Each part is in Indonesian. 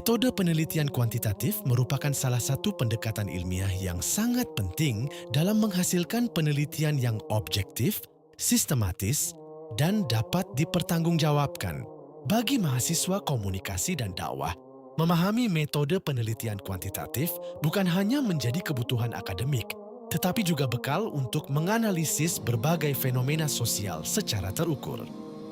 Metode penelitian kuantitatif merupakan salah satu pendekatan ilmiah yang sangat penting dalam menghasilkan penelitian yang objektif, sistematis, dan dapat dipertanggungjawabkan. Bagi mahasiswa komunikasi dan dakwah, memahami metode penelitian kuantitatif bukan hanya menjadi kebutuhan akademik, tetapi juga bekal untuk menganalisis berbagai fenomena sosial secara terukur.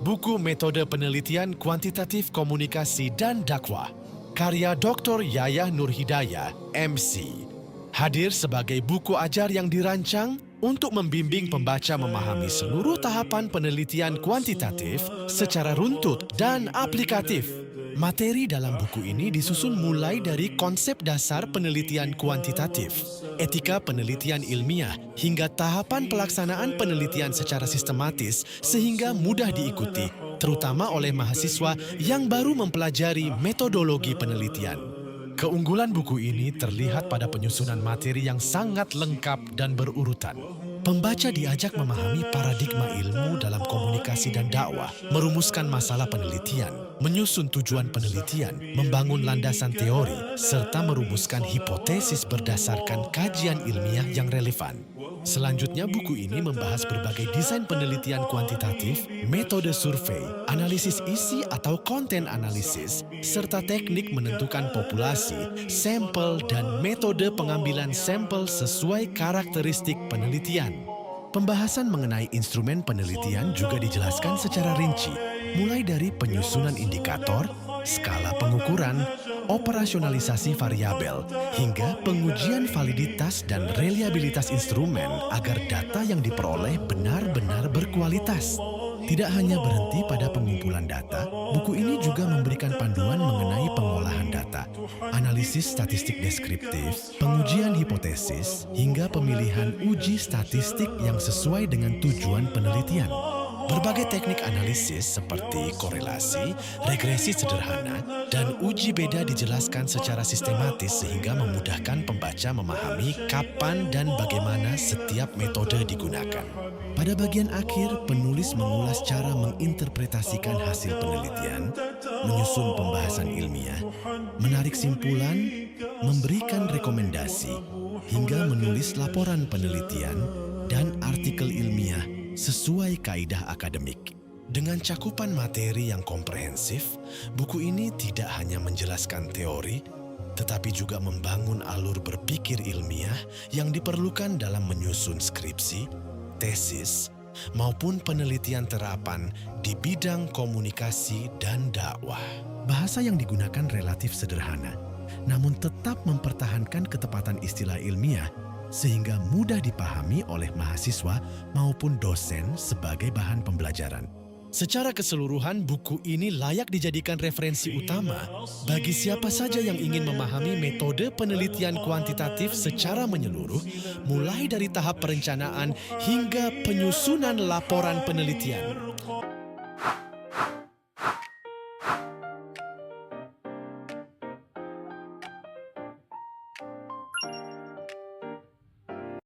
Buku Metode Penelitian Kuantitatif Komunikasi dan Dakwah karya Dr. Yayah Nurhidayah, MC, hadir sebagai buku ajar yang dirancang untuk membimbing pembaca memahami seluruh tahapan penelitian kuantitatif secara runtut dan aplikatif. Materi dalam buku ini disusun mulai dari konsep dasar penelitian kuantitatif, etika penelitian ilmiah, hingga tahapan pelaksanaan penelitian secara sistematis sehingga mudah diikuti, terutama oleh mahasiswa yang baru mempelajari metodologi penelitian. Keunggulan buku ini terlihat pada penyusunan materi yang sangat lengkap dan berurutan. Pembaca diajak memahami paradigma ilmu dalam komunikasi dan dakwah, merumuskan masalah penelitian, menyusun tujuan penelitian, membangun landasan teori, serta merumuskan hipotesis berdasarkan kajian ilmiah yang relevan. Selanjutnya, buku ini membahas berbagai desain penelitian kuantitatif, metode survei, analisis isi atau konten analisis, serta teknik menentukan populasi, sampel, dan metode pengambilan sampel sesuai karakteristik penelitian. Pembahasan mengenai instrumen penelitian juga dijelaskan secara rinci, mulai dari penyusunan indikator, skala pengukuran, operasionalisasi variabel, hingga pengujian validitas dan reliabilitas instrumen agar data yang diperoleh benar-benar berkualitas. Tidak hanya berhenti pada pengumpulan data, buku ini juga memberikan panduan mengenai pengolahan data, analisis statistik deskriptif, pengujian hipotesis, hingga pemilihan uji statistik yang sesuai dengan tujuan penelitian. Berbagai teknik analisis seperti korelasi, regresi sederhana, dan uji beda dijelaskan secara sistematis sehingga memudahkan pembaca memahami kapan dan bagaimana setiap metode digunakan. Pada bagian akhir, penulis mengulas cara menginterpretasikan hasil penelitian, menyusun pembahasan ilmiah, menarik simpulan, memberikan rekomendasi, hingga menulis laporan penelitian dan artikel ilmiah sesuai kaidah akademik. Dengan cakupan materi yang komprehensif, buku ini tidak hanya menjelaskan teori, tetapi juga membangun alur berpikir ilmiah yang diperlukan dalam menyusun skripsi, tesis, maupun penelitian terapan di bidang komunikasi dan dakwah. Bahasa yang digunakan relatif sederhana, namun tetap mempertahankan ketepatan istilah ilmiah sehingga mudah dipahami oleh mahasiswa maupun dosen sebagai bahan pembelajaran. Secara keseluruhan, buku ini layak dijadikan referensi utama bagi siapa saja yang ingin memahami metode penelitian kuantitatif secara menyeluruh, mulai dari tahap perencanaan hingga penyusunan laporan penelitian.